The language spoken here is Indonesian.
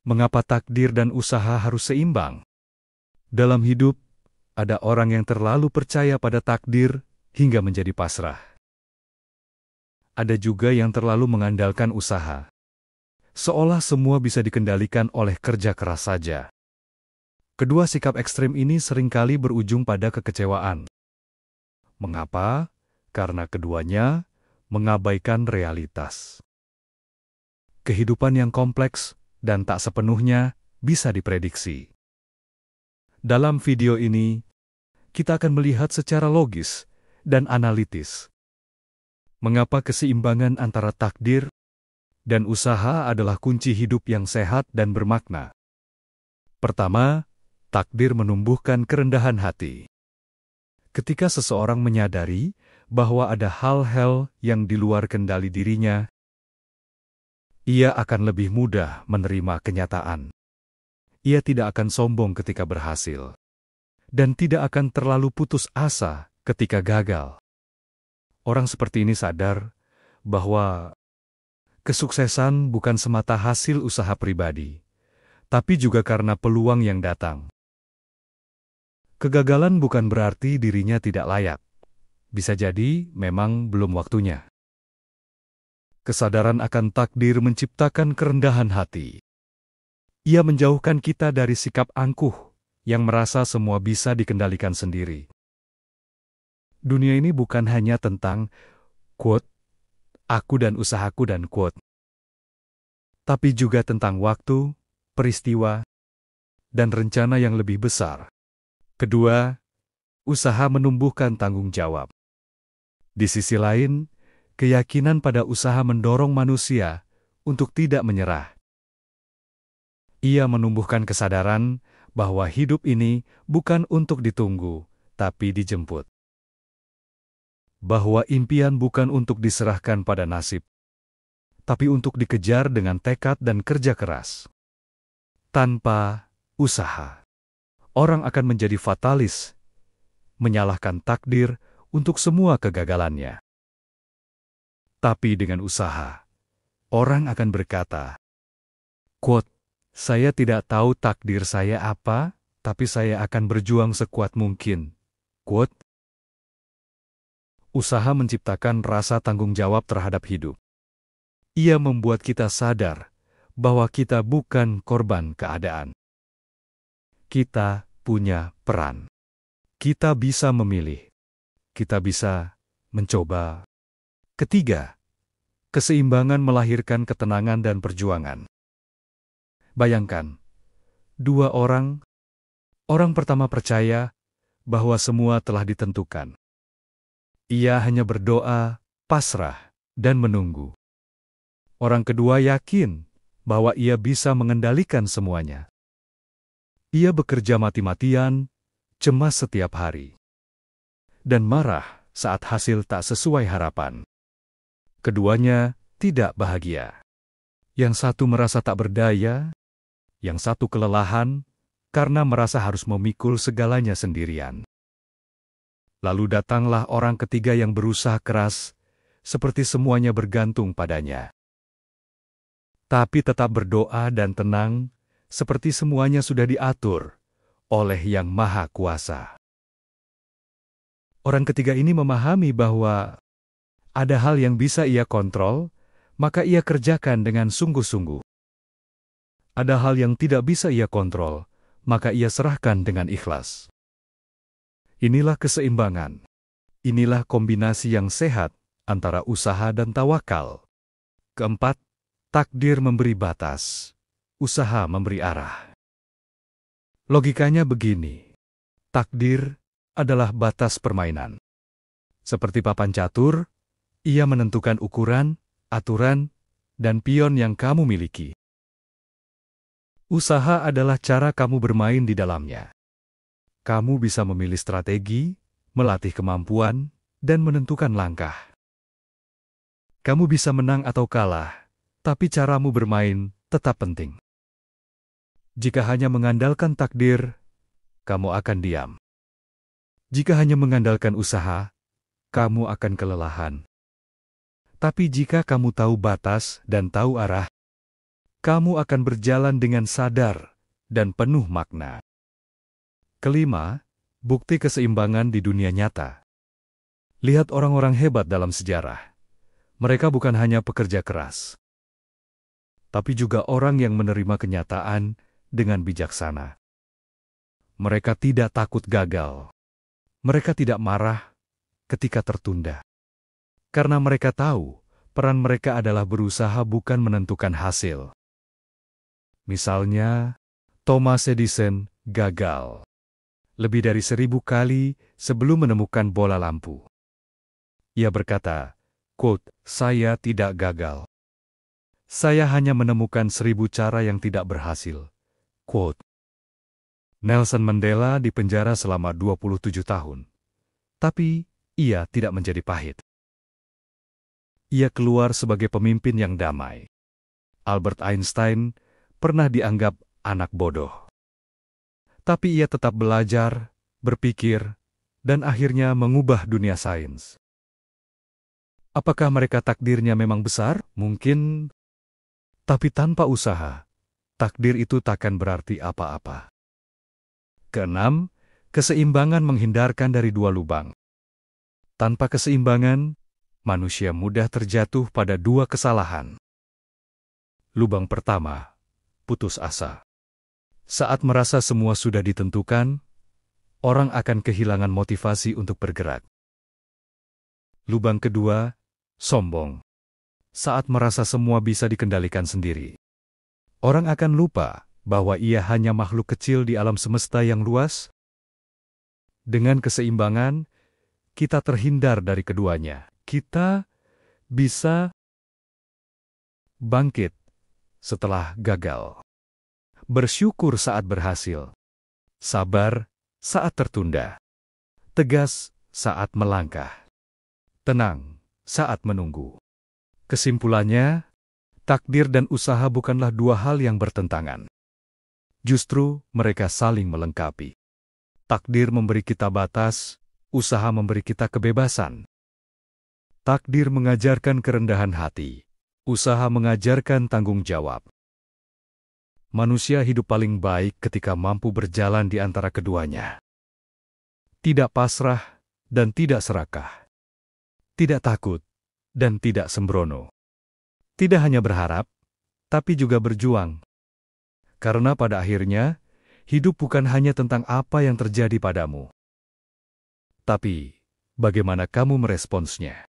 Mengapa takdir dan usaha harus seimbang? Dalam hidup, ada orang yang terlalu percaya pada takdir hingga menjadi pasrah. Ada juga yang terlalu mengandalkan usaha, seolah semua bisa dikendalikan oleh kerja keras saja. Kedua sikap ekstrem ini seringkali berujung pada kekecewaan. Mengapa? Karena keduanya mengabaikan realitas. Kehidupan yang kompleks dan tak sepenuhnya bisa diprediksi. Dalam video ini, kita akan melihat secara logis dan analitis mengapa keseimbangan antara takdir dan usaha adalah kunci hidup yang sehat dan bermakna. Pertama, takdir menumbuhkan kerendahan hati. Ketika seseorang menyadari bahwa ada hal-hal yang di luar kendali dirinya, ia akan lebih mudah menerima kenyataan. Ia tidak akan sombong ketika berhasil, dan tidak akan terlalu putus asa ketika gagal. Orang seperti ini sadar bahwa kesuksesan bukan semata hasil usaha pribadi, tapi juga karena peluang yang datang. Kegagalan bukan berarti dirinya tidak layak. Bisa jadi memang belum waktunya. Kesadaran akan takdir menciptakan kerendahan hati. Ia menjauhkan kita dari sikap angkuh yang merasa semua bisa dikendalikan sendiri. Dunia ini bukan hanya tentang quote, aku dan usahaku dan quote, tapi juga tentang waktu, peristiwa, dan rencana yang lebih besar. Kedua, usaha menumbuhkan tanggung jawab. Di sisi lain, keyakinan pada usaha mendorong manusia untuk tidak menyerah. Ia menumbuhkan kesadaran bahwa hidup ini bukan untuk ditunggu, tapi dijemput. Bahwa impian bukan untuk diserahkan pada nasib, tapi untuk dikejar dengan tekad dan kerja keras. Tanpa usaha, orang akan menjadi fatalis, menyalahkan takdir untuk semua kegagalannya. Tapi dengan usaha, orang akan berkata, quote, saya tidak tahu takdir saya apa, tapi saya akan berjuang sekuat mungkin. Quote, usaha menciptakan rasa tanggung jawab terhadap hidup. Ia membuat kita sadar bahwa kita bukan korban keadaan. Kita punya peran. Kita bisa memilih. Kita bisa mencoba. Ketiga, keseimbangan melahirkan ketenangan dan perjuangan. Bayangkan, dua orang pertama percaya bahwa semua telah ditentukan. Ia hanya berdoa, pasrah, dan menunggu. Orang kedua yakin bahwa ia bisa mengendalikan semuanya. Ia bekerja mati-matian, cemas setiap hari, dan marah saat hasil tak sesuai harapan. Keduanya tidak bahagia. Yang satu merasa tak berdaya, yang satu kelelahan karena merasa harus memikul segalanya sendirian. Lalu datanglah orang ketiga yang berusaha keras, seperti semuanya bergantung padanya. Tapi tetap berdoa dan tenang, seperti semuanya sudah diatur oleh Yang Maha Kuasa. Orang ketiga ini memahami bahwa ada hal yang bisa ia kontrol, maka ia kerjakan dengan sungguh-sungguh. Ada hal yang tidak bisa ia kontrol, maka ia serahkan dengan ikhlas. Inilah keseimbangan. Inilah kombinasi yang sehat antara usaha dan tawakal. Keempat, takdir memberi batas, usaha memberi arah. Logikanya begini, takdir adalah batas permainan. Seperti papan catur, ia menentukan ukuran, aturan, dan pion yang kamu miliki. Usaha adalah cara kamu bermain di dalamnya. Kamu bisa memilih strategi, melatih kemampuan, dan menentukan langkah. Kamu bisa menang atau kalah, tapi caramu bermain tetap penting. Jika hanya mengandalkan takdir, kamu akan diam. Jika hanya mengandalkan usaha, kamu akan kelelahan. Tapi jika kamu tahu batas dan tahu arah, kamu akan berjalan dengan sadar dan penuh makna. Kelima, bukti keseimbangan di dunia nyata. Lihat orang-orang hebat dalam sejarah. Mereka bukan hanya pekerja keras, tapi juga orang yang menerima kenyataan dengan bijaksana. Mereka tidak takut gagal. Mereka tidak marah ketika tertunda. Karena mereka tahu, peran mereka adalah berusaha bukan menentukan hasil. Misalnya, Thomas Edison gagal lebih dari 1000 kali sebelum menemukan bola lampu. Ia berkata, quote, "Saya tidak gagal. Saya hanya menemukan 1000 cara yang tidak berhasil." Quote. Nelson Mandela dipenjara selama 27 tahun. Tapi, ia tidak menjadi pahit. Ia keluar sebagai pemimpin yang damai. Albert Einstein pernah dianggap anak bodoh. Tapi ia tetap belajar, berpikir, dan akhirnya mengubah dunia sains. Apakah mereka takdirnya memang besar? Mungkin. Tapi tanpa usaha, takdir itu takkan berarti apa-apa. Keenam, keseimbangan menghindarkan dari dua lubang. Tanpa keseimbangan, manusia mudah terjatuh pada dua kesalahan. Lubang pertama, putus asa. Saat merasa semua sudah ditentukan, orang akan kehilangan motivasi untuk bergerak. Lubang kedua, sombong. Saat merasa semua bisa dikendalikan sendiri, orang akan lupa bahwa ia hanya makhluk kecil di alam semesta yang luas. Dengan keseimbangan, kita terhindar dari keduanya. Kita bisa bangkit setelah gagal, bersyukur saat berhasil, sabar saat tertunda, tegas saat melangkah, tenang saat menunggu. Kesimpulannya, takdir dan usaha bukanlah dua hal yang bertentangan. Justru mereka saling melengkapi. Takdir memberi kita batas, usaha memberi kita kebebasan. Takdir mengajarkan kerendahan hati, usaha mengajarkan tanggung jawab. Manusia hidup paling baik ketika mampu berjalan di antara keduanya. Tidak pasrah dan tidak serakah. Tidak takut dan tidak sembrono. Tidak hanya berharap, tapi juga berjuang. Karena pada akhirnya, hidup bukan hanya tentang apa yang terjadi padamu, tapi bagaimana kamu meresponsnya.